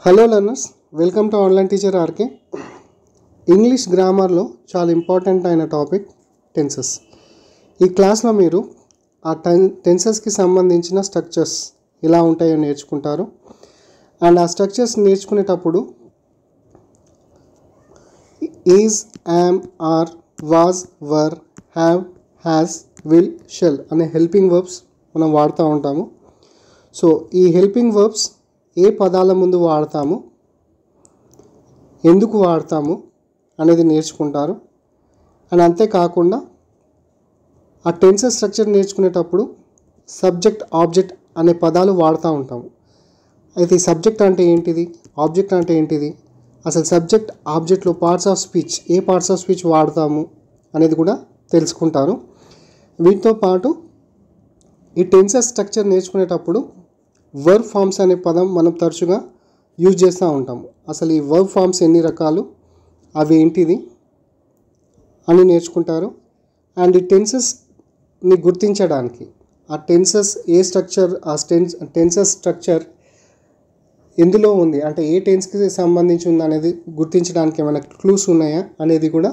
Hello learners, welcome to online teacher RK. English గ్రామర్లో చాలా important అయిన టాపిక్ టెన్సెస్. ఈ క్లాస్లో మీరు ఆ టెన్సెస్కి సంబంధించిన స్ట్రక్చర్స్ ఎలా ఉంటాయో నేర్చుకుంటారు. అండ్ ఆ స్ట్రక్చర్స్ నేర్చుకునేటప్పుడు is, am, are, was, were, have, has, will, shall అనే హెల్పింగ్ వర్బ్స్ మనం వాడుతూ ఉంటాము. సో ఈ హెల్పింగ్ వర్బ్స్ ఏ పదాల ముందు వాడతాము, ఎందుకు వాడతాము అనేది నేర్చుకుంటారు. అండ్ అంతేకాకుండా ఆ టెన్సెస్ స్ట్రక్చర్ నేర్చుకునేటప్పుడు సబ్జెక్ట్, ఆబ్జెక్ట్ అనే పదాలు వాడుతూ ఉంటాము. అయితే ఈ సబ్జెక్ట్ అంటే ఏంటిది, ఆబ్జెక్ట్ అంటే ఏంటిది, అసలు సబ్జెక్ట్ ఆబ్జెక్ట్లో పార్ట్స్ ఆఫ్ స్పీచ్ ఏ పార్ట్స్ ఆఫ్ స్పీచ్ వాడతాము అనేది కూడా తెలుసుకుంటారు. వీటితో పాటు ఈ టెన్సెస్ స్ట్రక్చర్ నేర్చుకునేటప్పుడు వర్బ్ ఫామ్స్ అనే పదం మనం తరచుగా యూజ్ చేస్తూ ఉంటాము. అసలు ఈ వర్బ్ ఫామ్స్ ఎన్ని రకాలు, అవి ఏంటిది అని నేర్చుకుంటారు. అండ్ ఈ టెన్సెస్ని గుర్తించడానికి ఆ టెన్సెస్ ఏ స్ట్రక్చర్, ఆ టెన్సెస్ స్ట్రక్చర్ ఎందులో ఉంది, అంటే ఏ టెన్స్కి సంబంధించి ఉంది అనేది గుర్తించడానికి ఏమైనా క్లూస్ ఉన్నాయా అనేది కూడా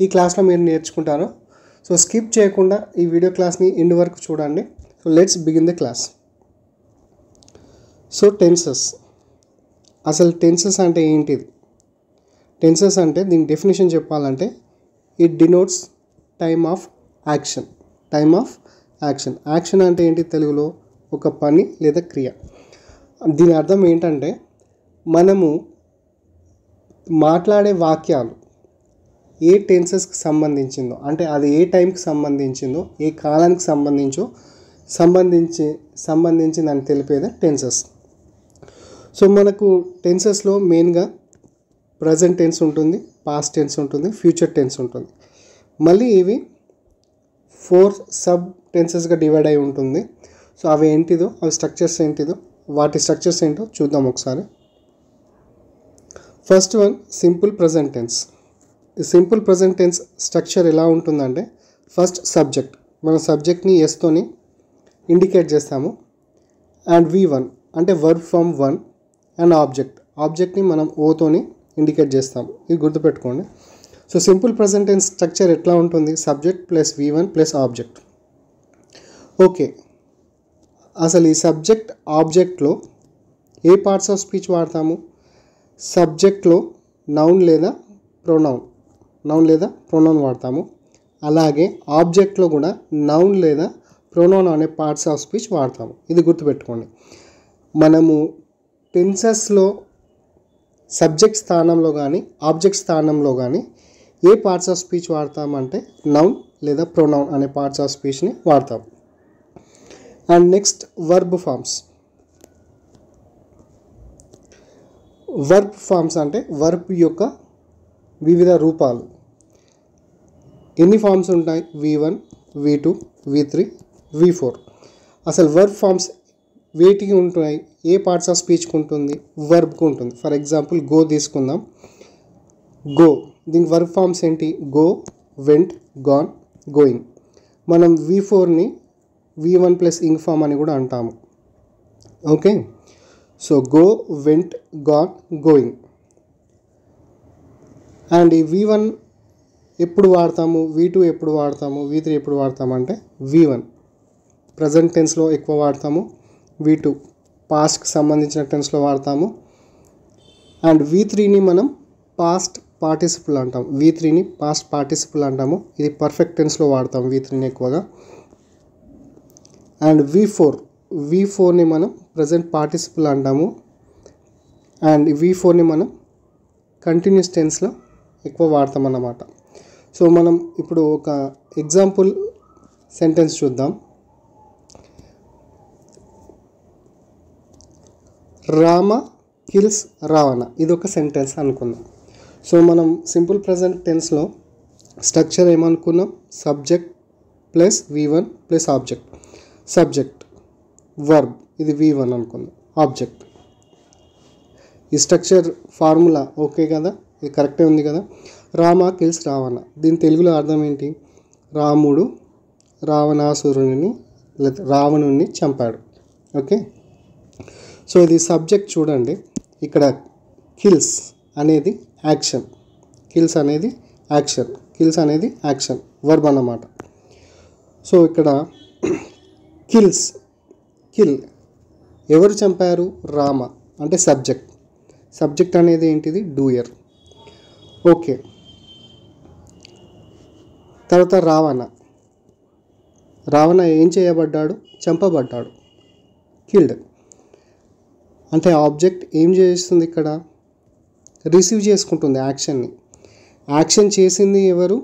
ఈ క్లాస్లో మీరు నేర్చుకుంటారు. సో స్కిప్ చేయకుండా ఈ వీడియో క్లాస్ని ఎండ్ వరకు చూడండి. So let's begin the class. So tenses, అసలు టెన్సెస్ అంటే ఏంటిది? టెన్సెస్ అంటే దీని డెఫినేషన్ చెప్పాలంటే it denotes time of action. Time of action. Action అంటే ఏంటి తెలుగులో? ఒక పని లేదా క్రియ. దీని అర్థం ఏంటంటే మనము మాట్లాడే వాక్యాలు ఏ టెన్సెస్కి సంబంధించిందో, అంటే అది ఏ టైంకి సంబంధించిందో, ఏ కాలానికి సంబంధించిందని తెలిపేదే టెన్సెస్. సో మనకు టెన్సెస్లో మెయిన్గా ప్రజెంట్ టెన్స్ ఉంటుంది, పాస్ట్ టెన్స్ ఉంటుంది, ఫ్యూచర్ టెన్స్ ఉంటుంది. మళ్ళీ ఇవి 4 సబ్ టెన్సెస్గా డివైడ్ అయి ఉంటుంది. సో అవి ఏంటిదో, అవి స్ట్రక్చర్స్ ఏంటిదో, వాటి స్ట్రక్చర్స్ ఏంటో చూద్దాం ఒకసారి. First one simple present tense. ఈ సింపుల్ ప్రజెంట్ టెన్స్ స్ట్రక్చర్ ఎలా ఉంటుందంటే ఫస్ట్ సబ్జెక్ట్, మన సబ్జెక్ట్ని ఎస్తోని ఇండికేట్ చేస్తాము. అండ్ V1 అంటే వర్బ్ ఫామ్ 1. అండ్ ఆబ్జెక్ట్ని మనం ఓతోని ఇండికేట్ చేస్తాము. ఇది గుర్తుపెట్టుకోండి. So simple present tense structure ఎట్లా ఉంటుంది? Subject plus V1 plus object. Okay, అసలు ఈ సబ్జెక్ట్ ఆబ్జెక్ట్లో ఏ పార్ట్స్ ఆఫ్ స్పీచ్ వాడతాము? సబ్జెక్ట్లో నౌన్ లేదా ప్రొనౌన్ వాడతాము. అలాగే ఆబ్జెక్ట్లో కూడా నౌన్ లేదా ప్రొనౌన్ అనే పార్ట్స్ ఆఫ్ స్పీచ్ వాడతాము. ఇది గుర్తుపెట్టుకోండి. మనము టెన్సెస్లో సబ్జెక్ట్ స్థానంలో కానీ ఆబ్జెక్ట్ స్థానంలో కానీ ఏ పార్ట్స్ ఆఫ్ స్పీచ్ వాడతామంటే నౌన్ లేదా ప్రొనౌన్ అనే పార్ట్స్ ఆఫ్ స్పీచ్ని వాడతాం. And next verb forms. Verb forms అంటే వర్బ్ యొక్క వివిధ రూపాలు. ఎన్ని ఫామ్స్ ఉంటాయి? V1, V2, V3, V4. అసలు వర్బ్ ఫామ్స్ వేటికి ఉంటాయి? ఏ పార్ట్స్ ఆఫ్ స్పీచ్కి ఉంటుంది? వర్బ్కి ఉంటుంది. ఫర్ ఎగ్జాంపుల్ గో తీసుకుందాం. గో, దీనికి వర్బ్ ఫామ్స్ ఏంటి? Go, vent, gone, going. మనం V4ని V1 ప్లస్ ఇంగ్ ఫామ్ అని కూడా అంటాము. Okay, so go, vent, gone, going. And ఈ V1 ఎప్పుడు వాడతాము? V2 ఎప్పుడు వాడతాము? V3 ఎప్పుడు వాడతాము అంటే V1 ప్రజెంట్ టెన్స్లో ఎక్కువ వాడతాము, V2 పాస్ట్కి సంబంధించిన టెన్స్లో వాడతాము. అండ్ V3ని మనం పాస్ట్ పార్టిసిపుల్ అంటాం. V3ని పాస్ట్ పార్టిసిపుల్ అంటాము. ఇది పర్ఫెక్ట్ టెన్స్లో వాడతాం V3ని ఎక్కువగా. అండ్ V4ని మనం ప్రజెంట్ పార్టిసిపుల్ అంటాము. అండ్ V4ని మనం కంటిన్యూస్ టెన్స్లో ఎక్కువ వాడతాం అన్నమాట. సో మనం ఇప్పుడు ఒక ఎగ్జాంపుల్ సెంటెన్స్ చూద్దాం. రామ కిల్స్ రావణ. ఇది ఒక సెంటెన్స్ అనుకుందాం. సో మనం సింపుల్ ప్రజెంట్ టెన్స్లో స్ట్రక్చర్ ఏమనుకున్నాం? Subject plus V1 plus object. Subject verb, ఇది V1 అనుకుందాం. ఆబ్జెక్ట్. ఈ స్ట్రక్చర్ ఫార్ములా ఓకే కదా? ఇది కరెక్టే ఉంది కదా? రామ కిల్స్ రావణ, దీని తెలుగులో అర్థం ఏంటి? రాముడు రావణుణ్ణి చంపాడు. ఓకే, సో ఇది సబ్జెక్ట్ చూడండి. ఇక్కడ కిల్స్ అనేది యాక్షన్, కిల్స్ అనేది యాక్షన్, కిల్స్ అనేది యాక్షన్ వర్బ్ అన్నమాట. సో ఇక్కడ కిల్స్, కిల్ ఎవరు చంపారు? రామ అంటే సబ్జెక్ట్, సబ్జెక్ట్ అనేది ఏంటిది? డూయర్. ఓకే, తర్వాత రావణ, రావణ ఏం చేయబడ్డాడు? చంపబడ్డాడు, కిల్డ్. అంటే ఆబ్జెక్ట్ ఏం చేస్తుంది ఇక్కడ? రిసీవ్ చేసుకుంటుంది యాక్షన్ని. యాక్షన్ చేసింది ఎవరు?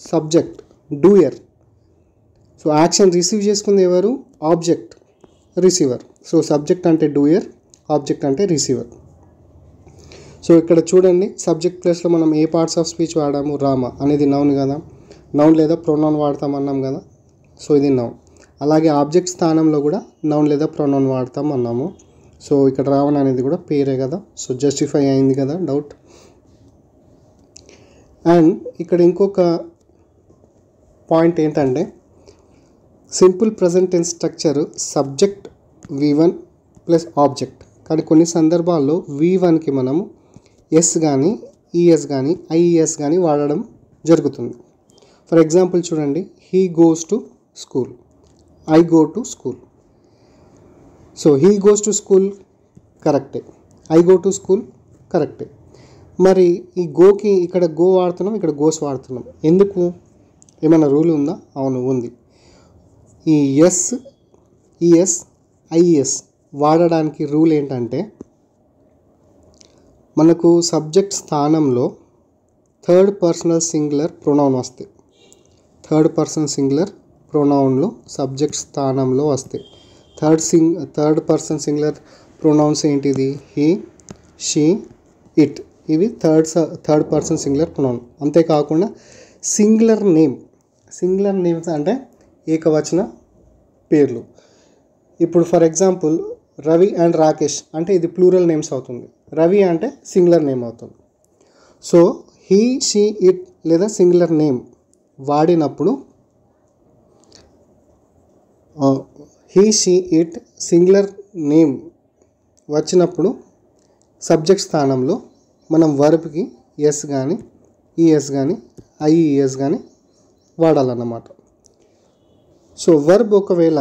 Subject, doer. So action receive చేసుకుంది ఎవరు? Object, receiver. సో సబ్జెక్ట్ అంటే డూయర్, ఆబ్జెక్ట్ అంటే రిసీవర్. సో ఇక్కడ చూడండి, సబ్జెక్ట్ ప్లేస్లో మనం ఏ పార్ట్స్ ఆఫ్ స్పీచ్ వాడాము? రామ అనేది నౌన్ కదా, నౌన్ లేదా ప్రొనౌన్ వాడతాం అన్నాం కదా. సో ఇది నౌన్. అలాగే ఆబ్జెక్ట్ స్థానంలో కూడా నౌన్ లేదా ప్రొనౌన్ వాడతాం అన్నాము. సో ఇక్కడ రావణ అనేది కూడా పేరే కదా, సో జస్టిఫై అయింది కదా డౌట్. అండ్ ఇక్కడ ఇంకొక పాయింట్ ఏంటంటే, simple present tense structure subject V1 plus object. కానీ కొన్ని సందర్భాల్లో V1కి మనము ఎస్ కానీ ఈఎస్ కానీ ఐఈఎస్ కానీ వాడడం జరుగుతుంది. ఫర్ ఎగ్జాంపుల్ చూడండి, he goes to school, I go to school. So he goes to school కరెక్టే, ఐ గో టు స్కూల్ కరెక్టే. మరి ఈ గోకి ఇక్కడ గో వాడుతున్నాం, ఇక్కడ గోస్ వాడుతున్నాం. ఎందుకు? ఏమైనా రూల్ ఉందా? అవును ఉంది. ఈ ఎస్, ఈఎస్, ఐఈఎస్ వాడడానికి రూల్ ఏంటంటే, మనకు సబ్జెక్ట్ స్థానంలో థర్డ్ పర్సనల్ సింగులర్ ప్రొనౌన్ వస్తాయి. థర్డ్ పర్సన్ సింగులర్ ప్రొనౌన్లో సబ్జెక్ట్ స్థానంలో వస్తాయి. థర్డ్ పర్సన్ సింగులర్ ప్రొనౌన్స్ ఏంటిది? He, she, it. ఇవి థర్డ్ పర్సన్ సింగులర్ ప్రొనౌన్. అంతేకాకుండా సింగులర్ నేమ్, సింగులర్ నేమ్స్ అంటే ఏకవచన పేర్లు. ఇప్పుడు for example Ravi and Rakesh అంటే ఇది ప్లూరల్ నేమ్స్ అవుతుంది. రవి అంటే సింగులర్ నేమ్ అవుతుంది. సో హీ, షీ, ఇట్ లేదా సింగులర్ నేమ్ వాడినప్పుడు he, she, it singular name వచ్చినప్పుడు సబ్జెక్ట్ స్థానంలో మనం వర్బ్కి ఎస్ కానీ ఈఎస్ కానీ ఐఈఎస్ కానీ వాడాలన్నమాట. సో వర్బ్ ఒకవేళ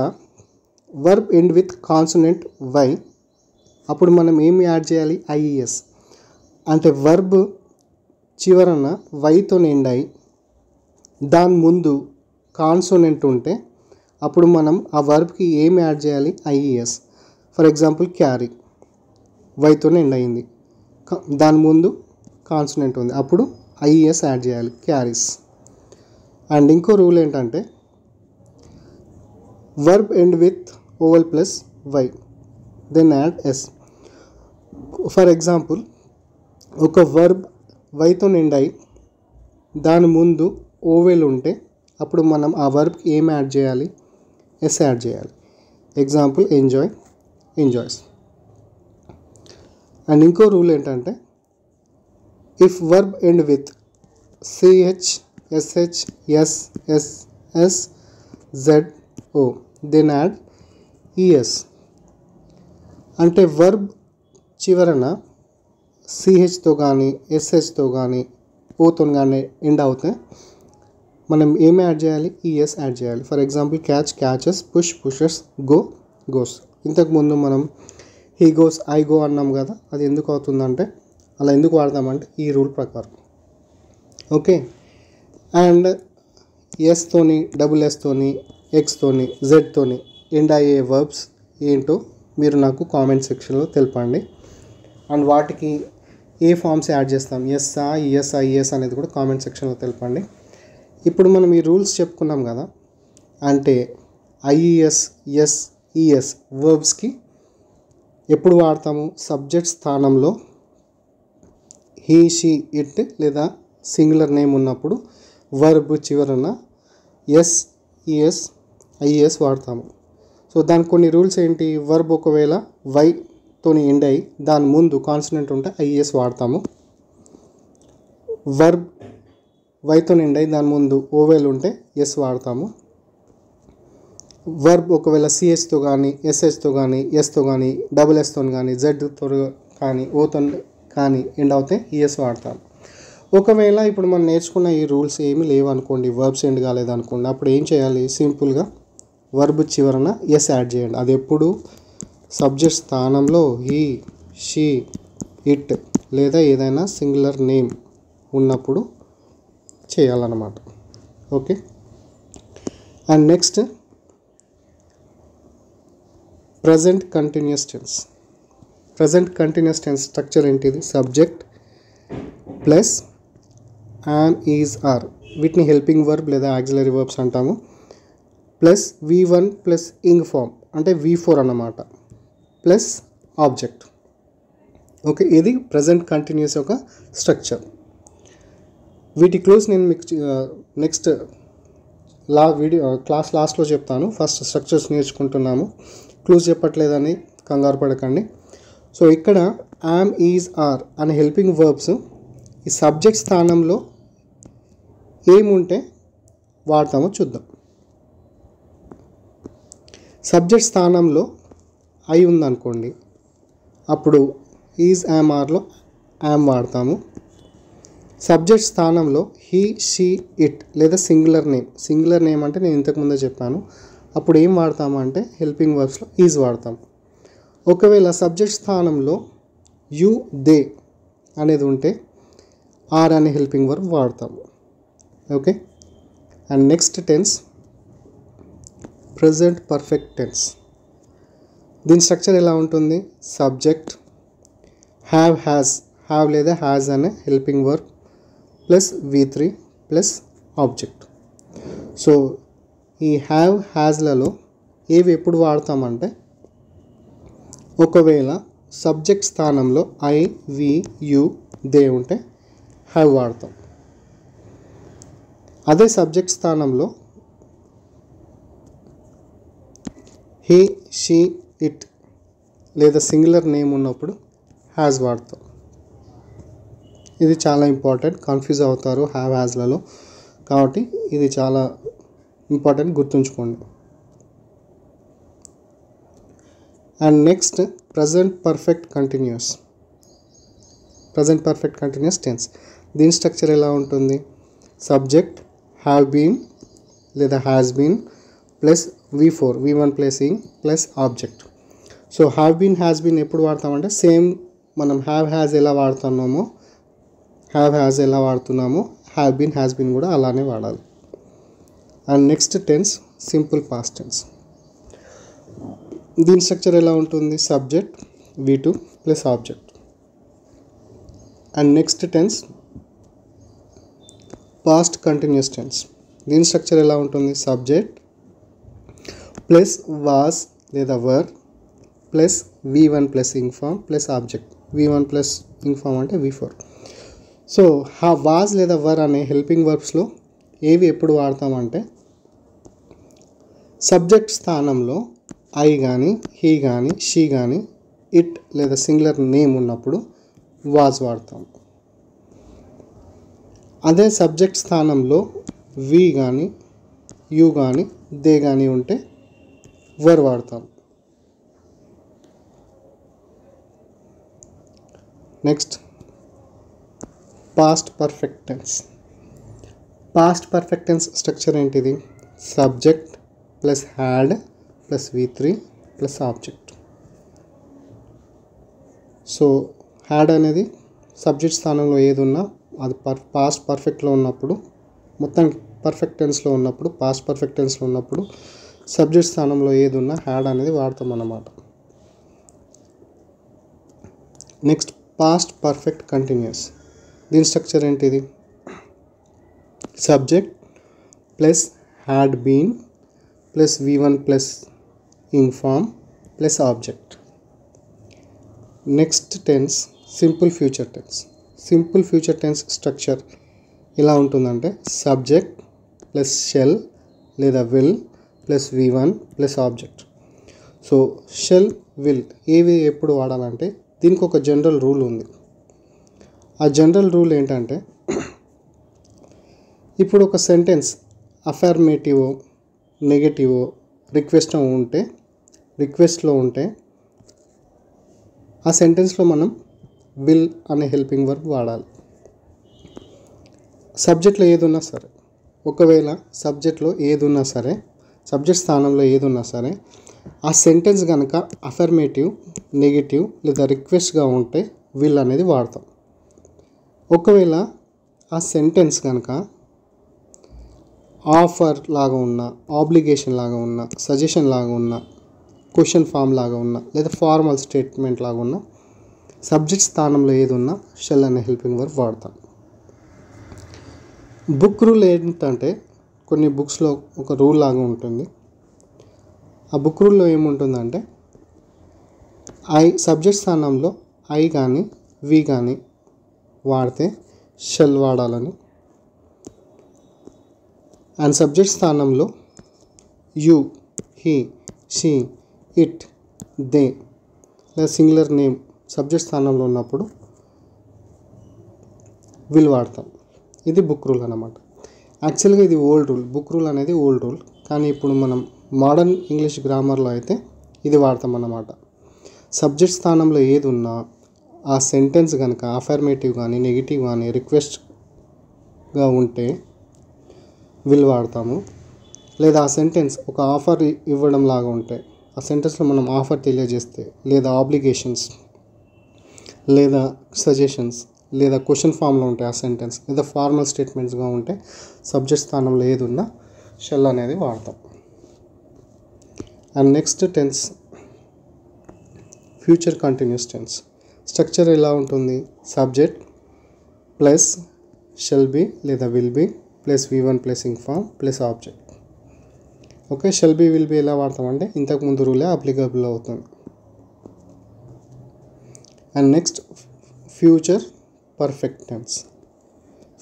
verb end with consonant y, అప్పుడు మనం ఏమి యాడ్ చేయాలి? ఐఈఎస్. అంటే వర్బ్ చివరన వైతో ఎండ్ అయి దాని ముందు కాన్సోనెంట్ ఉంటే అప్పుడు మనం ఆ వర్బ్కి ఏం యాడ్ చేయాలి? ఐఈఎస్. ఫర్ ఎగ్జాంపుల్ క్యారీ, వైతో ఎండ్ అయింది, దాని ముందు కాన్సోనెంట్ ఉంది, అప్పుడు ఐఈఎస్ యాడ్ చేయాలి, క్యారీస్. అండ్ ఇంకో రూల్ ఏంటంటే, verb end with vowel plus Y then add S. For example ఒక వర్బ్ వైతో ఎండ్ అయి దాని ముందు ఓవెల్ ఉంటే అప్పుడు మనం ఆ వర్బ్కి ఏం యాడ్ చేయాలి? ఎస్ యాడ్ చేయాలి. Example enjoy, enjoys. అండ్ ఇంకో రూల్ ఏంటంటే, if verb end with CH, SH, S, S, S, Z, O then add ES. అంటే వర్బ్ చివరన సిహెచ్తో కానీ ఎస్హెచ్తో కానీ ఓతో కానీ ఎండ్ అవుతే మనం ఏం యాడ్ చేయాలి? ఈఎస్ యాడ్ చేయాలి. For example catch, catches, push, pushes, go, goes. ఇంతకుముందు మనం హీ గోస్, ఐ గో అన్నాం కదా, అది ఎందుకు అవుతుందంటే, అలా ఎందుకు వాడతామంటే ఈ రూల్ ప్రకారం. ఓకే. అండ్ ఎస్తోని, డబుల్ ఎస్తోని, ఎక్స్తోని, జెడ్తోని ఎండ్ అయ్యే వర్బ్స్ ఏంటో మీరు నాకు కామెంట్ సెక్షన్లో తెలపండి. అండ్ వాటికి ఏ ఫామ్స్ యాడ్ చేస్తాం, ఎస్ఆ, ఈఎస్, ఐఎస్ అనేది కూడా కామెంట్ సెక్షన్లో తెలపండి. ఇప్పుడు మనం ఈ రూల్స్ చెప్పుకున్నాం కదా, అంటే ఐఈఎస్, ఎస్, ఈఎస్ వర్బ్స్కి ఎప్పుడు వాడతాము? సబ్జెక్ట్ స్థానంలో హీ, షీ, ఇట్ లేదా సింగులర్ నేమ్ ఉన్నప్పుడు వర్బ్ చివరన ఎస్, ఈఎస్, ఐఎస్ వాడతాము. సో దానికి కొన్ని రూల్స్ ఏంటి? వర్బ్ ఒకవేళ వైతోని ఎండ్ అయ్యి దాని ముందు కాన్సనెంట్ ఉంటే ఐఎస్ వాడతాము. వర్బ్ వైతో ఎండ్ అయ్యి దాని ముందు ఓవెల్ ఉంటే ఎస్ వాడతాము. వర్బ్ ఒకవేళ సిహెచ్తో కానీ ఎస్హెచ్తో కానీ ఎస్తో కానీ డబుల్ ఎస్తో కానీ జెడ్తో కానీ ఓతో కానీ ఎండ్ అవుతే ఈఎస్ వాడతాం. ఒకవేళ ఇప్పుడు మనం నేర్చుకున్న ఈ రూల్స్ ఏమీ లేవనుకోండి, వర్బ్స్ ఎండ్ కాలేదనుకోండి, అప్పుడు ఏం చేయాలి? సింపుల్గా వర్బ్ చివరన ఎస్ యాడ్ చేయండి. అది ఎప్పుడు సబ్జెక్ట్ స్థానంలో హీ, షీ, ఇట్ లేదా ఏదైనా సింగులర్ నేమ్ ఉన్నప్పుడు చేయాలన్నమాట. Okay. And next present continuous tense. Present continuous tense structure ఏంటిది? Subject plus am, is, are, వీటిని హెల్పింగ్ వర్బ్ లేదా ఆక్సిలరీ వర్బ్స్ అంటాము, plus V1 plus ing form అంటే V4 అన్నమాట, ప్లస్ ఆబ్జెక్ట్. ఓకే, ఇది ప్రజెంట్ కంటిన్యూస్ యొక్క స్ట్రక్చర్. వీటి clues నేను మీకు నెక్స్ట్ క్లాస్ లాస్ట్లో చెప్తాను. ఫస్ట్ స్ట్రక్చర్స్ నేర్చుకుంటున్నాము, క్లూస్ చెప్పట్లేదని కంగారు పడకండి. సో ఇక్కడ యామ్, ఈజ్, ఆర్ అనే హెల్పింగ్ వర్బ్స్ ఈ సబ్జెక్ట్ స్థానంలో ఏముంటే వాడతామో చూద్దాం. సబ్జెక్ట్ స్థానంలో ఐ ఉందనుకోండి, అప్పుడు ఈజ్, యామ్, ఆర్లో యామ్ వాడతాము. సబ్జెక్ట్ స్థానంలో హీ, షీ, ఇట్ లేదా సింగులర్ నేమ్. సింగులర్ నేమ్ అంటే నేను ఇంతకుముందే చెప్పాను, అప్పుడు ఏం వాడతాము అంటే హెల్పింగ్ వర్బ్స్లో ఈజ్ వాడతాము. ఒకవేళ సబ్జెక్ట్ స్థానంలో యు, దే అనేది ఉంటే ఆర్ అనే హెల్పింగ్ వర్బ్ వాడతాము. Okay. And next tense present perfect tense. దీని స్ట్రక్చర్ ఎలా ఉంటుంది? సబ్జెక్ట్ హ్యావ్, హ్యాస్, హ్యావ్ లేదా హ్యాస్ అనే helping verb plus V3 plus object. So ఈ హ్యావ్, హ్యాస్లలో ఏవి ఎప్పుడు వాడతామంటే ఒకవేళ సబ్జెక్ట్ స్థానంలో ఐ, వి, యు, దే ఉంటే హ్యావ్ వాడతాం. అదే సబ్జెక్ట్ స్థానంలో హీ, షీ, ఇట్ లేదా సింగులర్ నేమ్ ఉన్నప్పుడు హ్యాస్ వాడతాం. ఇది చాలా ఇంపార్టెంట్, కన్ఫ్యూజ్ అవుతారు హ్యావ్, హ్యాస్లలో, కాబట్టి ఇది చాలా ఇంపార్టెంట్, గుర్తుంచుకోండి. And next present perfect continuous. Present perfect continuous tense. దీని స్ట్రక్చర్ ఎలా ఉంటుంది? సబ్జెక్ట్ హ్యావ్ బీన్ లేదా has been plus V4, V1 plus ing plus object. So have been, has been ఎప్పుడు వాడతామంటే సేమ్ మనం హ్యావ్, హ్యాస్ ఎలా వాడుతున్నామో హ్యావ్ బీన్, హ్యాస్ బీన్ కూడా అలానే వాడాలి. And next tense simple past tense. దీని స్ట్రక్చర్ ఎలా ఉంటుంది? Subject V2 plus object. And next tense past continuous tense. దీని స్ట్రక్చర్ ఎలా ఉంటుంది? సబ్జెక్ట్ ప్లస్ వాస్ లేదా were plus V1 plus ing form plus object. V1 plus ing form అంటే V4. So was లేదా వర్ అనే హెల్పింగ్ వర్బ్స్లో ఏవి ఎప్పుడు వాడతామంటే సబ్జెక్ట్ స్థానంలో ఐ కానీ, హీ కానీ, షీ కానీ, ఇట్ లేదా సింగులర్ నేమ్ ఉన్నప్పుడు వాజ్ వాడతాం. అదే సబ్జెక్ట్ స్థానంలో వి కానీ, యు కానీ, దే కానీ ఉంటే వర్ వాడతాం. Next past perfect tense. Past perfect tense structure ఏంటిది? Subject plus had plus V3 plus object. So had అనేది సబ్జెక్ట్ స్థానంలో ఏది ఉన్నా అది పాస్ట్ పర్ఫెక్ట్లో ఉన్నప్పుడు, మొత్తం పర్ఫెక్ట్ టెన్స్లో ఉన్నప్పుడు, పాస్ట్ పర్ఫెక్ట్ టెన్స్లో ఉన్నప్పుడు సబ్జెక్ట్ స్థానంలో ఏది ఉన్నా హ్యాడ్ అనేది వాడతాం అన్నమాట. Next past perfect continuous. దీని స్ట్రక్చర్ ఏంటిది? Subject plus had been plus V1 plus ing form plus object. Next tense simple future tense. Simple future tense structure ఎలా ఉంటుందంటే సబ్జెక్ట్ ప్లస్ షెల్ లేదా will plus V1 plus object. So shall, will ఏవి ఎప్పుడు వాడాలంటే దీనికి ఒక general rule ఉంది. ఆ జనరల్ రూల్ ఏంటంటే ఇప్పుడు ఒక సెంటెన్స్ అఫర్మేటివో, నెగటివో, రిక్వెస్ట్లో ఉంటే ఆ సెంటెన్స్లో మనం విల్ అనే హెల్పింగ్ వర్బ్ వాడాలి. సబ్జెక్ట్లో ఏది ఉన్నా సరే, ఒకవేళ సబ్జెక్ట్లో ఏది ఉన్నా సరే, సబ్జెక్ట్ స్థానంలో ఏది ఉన్నా సరే, ఆ సెంటెన్స్ కనుక అఫర్మేటివ్, నెగిటివ్ లేదా రిక్వెస్ట్గా ఉంటే విల్ అనేది వాడతాం. ఒకవేళ ఆ సెంటెన్స్ కనుక ఆఫర్ లాగా ఉన్న, ఆబ్లిగేషన్ లాగా ఉన్న, సజెషన్ లాగా ఉన్న, క్వశ్చన్ ఫామ్ లాగా ఉన్న లేదా ఫార్మల్ స్టేట్మెంట్ లాగా ఉన్న, సబ్జెక్ట్ స్థానంలో ఏది ఉన్నా షెల్ అనే హెల్పింగ్ వర్బ్ వాడతాం. బుక్ రూల్ ఏంటంటే కొన్ని బుక్స్లో ఒక రూల్ లాగా ఉంటుంది. ఆ బుక్ రూల్లో ఏముంటుందంటే సబ్జెక్ట్ స్థానంలో ఐ కానీ వి కానీ వాడితే షెల్ వాడాలని, అండ్ సబ్జెక్ట్ స్థానంలో you, he, she, it, they లేదా సింగులర్ నేమ్ సబ్జెక్ట్ స్థానంలో ఉన్నప్పుడు విల్ వాడతాం. ఇది బుక్ రూల్ అన్నమాట. యాక్చువల్గా ఇది ఓల్డ్ రూల్, బుక్ రూల్ అనేది ఓల్డ్ రూల్. కానీ ఇప్పుడు మనం మోడర్న్ ఇంగ్లీష్ గ్రామర్లో అయితే ఇది వాడతాం అన్నమాట. సబ్జెక్ట్ స్థానంలో ఏది ఉన్నా ఆ సెంటెన్స్ కనుక అఫర్మేటివ్ కానీ నెగిటివ్ కానీ రిక్వెస్ట్గా ఉంటే విల్ వాడతాము. లేదా ఆ సెంటెన్స్ ఒక ఆఫర్ ఇవ్వడం లాగా ఉంటే, ఆ సెంటెన్స్లో మనం ఆఫర్ తెలియజేస్తే, లేదా ఆబ్లిగేషన్స్ లేదా సజెషన్స్ లేదా క్వశ్చన్ ఫామ్లో ఉంటే ఆ సెంటెన్స్, లేదా ఫార్మల్ స్టేట్మెంట్స్గా ఉంటే సబ్జెక్ట్ స్థానంలో ఏది ఉన్నా షెల్ అనేది వాడతాం. And next tense, future continuous tense. Structure ఎలా ఉంటుంది? సబ్జెక్ట్ ప్లస్ షెల్ బి లేదా will be plus V1 plus ing form plus object. Okay, shall be will be ఎలా వాడతామంటే ఇంతకుముందు రూలే అప్లికబుల్ అవుతుంది. And next future perfect tense.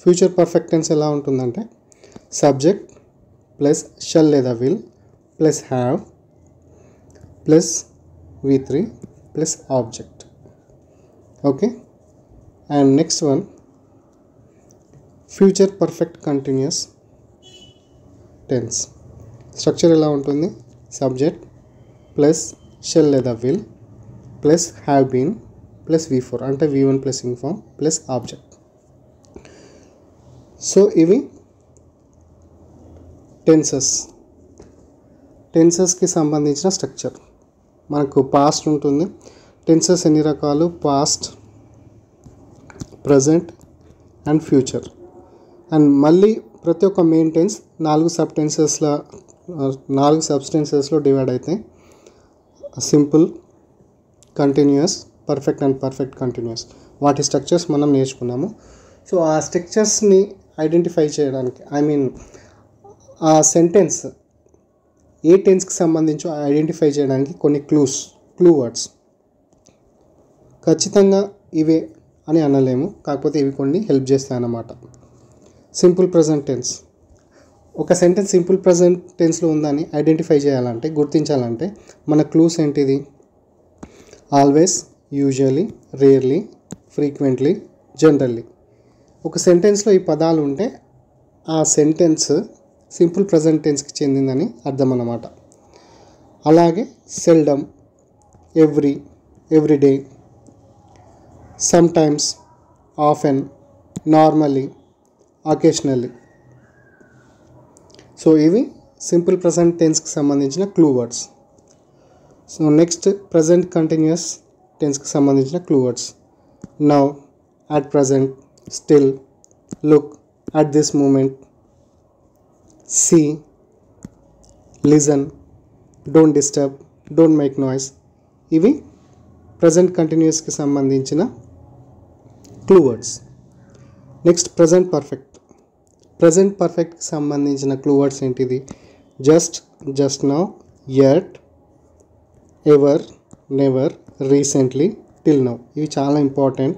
Future perfect tense ఎలా ఉంటుందంటే సబ్జెక్ట్ ప్లస్ షెల్ లేదా will plus have plus V3 plus object. Okay, and next one future perfect continuous tense. Structure ఎలా ఉంటుంది? సబ్జెక్ట్ ప్లస్ షెల్ లేదా will plus have been plus V4 అంటే V1 plus ing form plus object. So ఇవి టెన్సెస్కి సంబంధించిన structure. మనకు past ఉంటుంది. Tenses ఎన్ని రకాలు? Past, present and future. And మళ్ళీ ప్రతి ఒక్క మెయిన్ టెన్స్ 4 సబ్స్టెన్సెస్లో డివైడ్ అవుతాయి. Simple, continuous, perfect and perfect continuous. వాటి స్ట్రక్చర్స్ మనం నేర్చుకున్నాము. సో ఆ స్ట్రక్చర్స్ని ఐడెంటిఫై చేయడానికి, ఆ సెంటెన్స్ ఏ టెన్స్కి సంబంధించో ఐడెంటిఫై చేయడానికి కొన్ని క్లూ వర్డ్స్. ఖచ్చితంగా ఇవే అని అనలేము, కాకపోతే ఇవి కొన్ని హెల్ప్ చేస్తాయన్నమాట. Simple present tense. ఒక సెంటెన్స్ సింపుల్ ప్రజెంట్ టెన్స్లో ఉందని ఐడెంటిఫై చేయాలంటే, గుర్తించాలంటే మన క్లూస్ ఏంటిది? Always, usually, rarely, frequently, generally. ఒక సెంటెన్స్లో ఈ పదాలు ఉంటే ఆ సెంటెన్స్ సింపుల్ ప్రజెంట్ టెన్స్కి చెందిందని అర్థం అన్నమాట. అలాగే seldom, everyday, sometimes, often, normally, occasionally. So ఇవి సింపుల్ ప్రజెంట్ టెన్స్కి సంబంధించిన clue words. So next present continuous టెన్స్కి సంబంధించిన clue words. Now, at present, still, look, at this moment, see, listen, don't disturb, don't make noise. ఇవి present కంటిన్యూస్కి సంబంధించిన clue words. Next present perfect. Present పర్ఫెక్ట్కి సంబంధించిన clue words ఏంటిది? Just now, yet, ever, never, recently, till now. ఇవి చాలా important.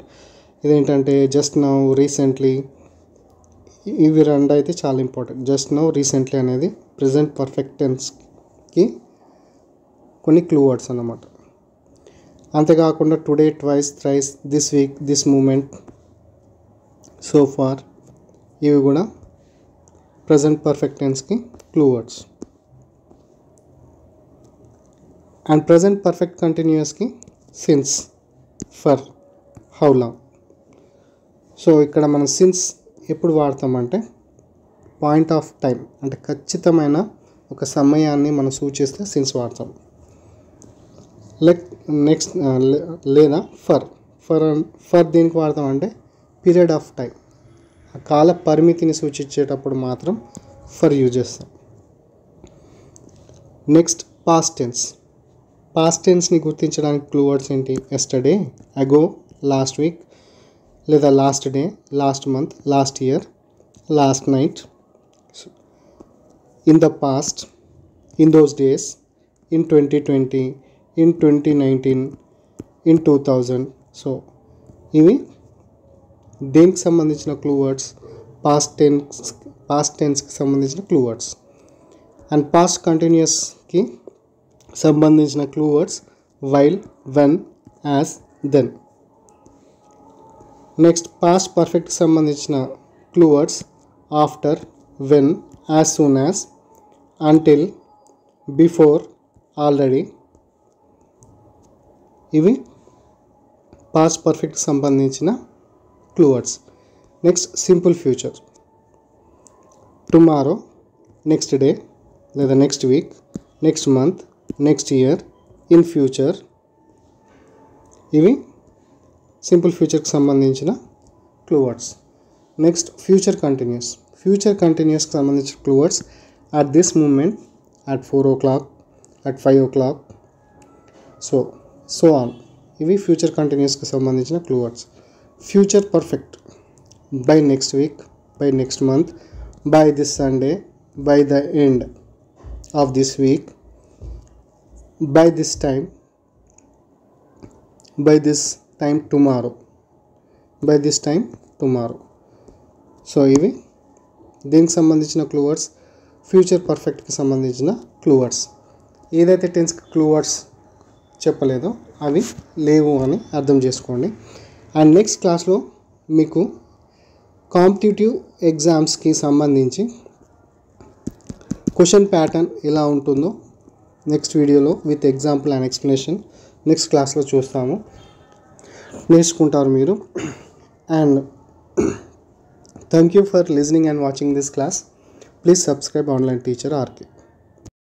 ఇదేంటంటే just now, recently, ఇవి రెండు అయితే చాలా ఇంపార్టెంట్. జస్ట్ నౌ, రీసెంట్లీ అనేది ప్రజెంట్ పర్ఫెక్ట్ టెన్స్కి కొన్ని క్లూ వర్డ్స్ అన్నమాట. అంతేకాకుండా today, twice, thrice, this week, this moment, so far, ఇవి కూడా ప్రజెంట్ పర్ఫెక్ట్ టెన్స్కి clue words. And present perfect కంటిన్యూస్కి since, for, how long. So ఇక్కడ మనం సిన్స్ ఎప్పుడు వాడతామంటే పాయింట్ ఆఫ్ టైం, అంటే ఖచ్చితమైన ఒక సమయాన్ని మనం సూచిస్తే సిన్స్ వాడతాం. నెక్స్ట్ లేదా ఫర్ దేనికి వాడతామంటే పీరియడ్ ఆఫ్ టైం, కాల పరిమితిని సూచించేటప్పుడు మాత్రం ఫర్ యూజ్ చేస్తాం. నెక్స్ట్ పాస్ట్ టెన్స్ని గుర్తించడానికి క్లూ వర్డ్స్ ఏంటి? ఎస్టర్డే, అగో, లాస్ట్ వీక్, లేదా last day, last month, last year, last night, in the past, in those days, in 2020, in 2019, in 2000. So ఇవి దేనికి సంబంధించిన క్లూ వర్డ్స్? పాస్ట్ టెన్స్కి సంబంధించిన క్లూ వర్డ్స్. అండ్ పాస్ట్ కంటిన్యూస్కి సంబంధించిన clue words while, when, as, then. Next past పర్ఫెక్ట్కి సంబంధించిన clue words after, when, as soon as, until, before, already. ఇవి పాస్ట్ పర్ఫెక్ట్కి సంబంధించిన clue words. Next simple future, tomorrow, next day, లేదా next week, next month, next year, in future. ఇవి simple ఫ్యూచర్కి సంబంధించిన clue words. Next future కంటిన్యూస్కి సంబంధించిన clue words at this moment, at 4 o'clock, at 5 o'clock, so on. ఇవి future కంటిన్యూస్కి సంబంధించిన clue words. Future perfect, by next week, by next month, by this Sunday, by the end of this week, by this time, by this time tomorrow, by this time tomorrow. So ఇవి దీనికి సంబంధించిన clue words, future పర్ఫెక్ట్కి సంబంధించిన clue words. ఏదైతే టెన్స్కి clue words చెప్పలేదో అవి లేవు అని అర్థం చేసుకోండి. అండ్ నెక్స్ట్ క్లాస్లో మీకు కాంపిటేటివ్ ఎగ్జామ్స్కి సంబంధించి క్వశ్చన్ ప్యాటర్న్ ఎలా ఉంటుందో నెక్స్ట్ వీడియోలో with example and explanation next క్లాస్లో నేర్చుకుంటారు మీరు. And thank you for listening and watching this class. Please subscribe online teacher RK.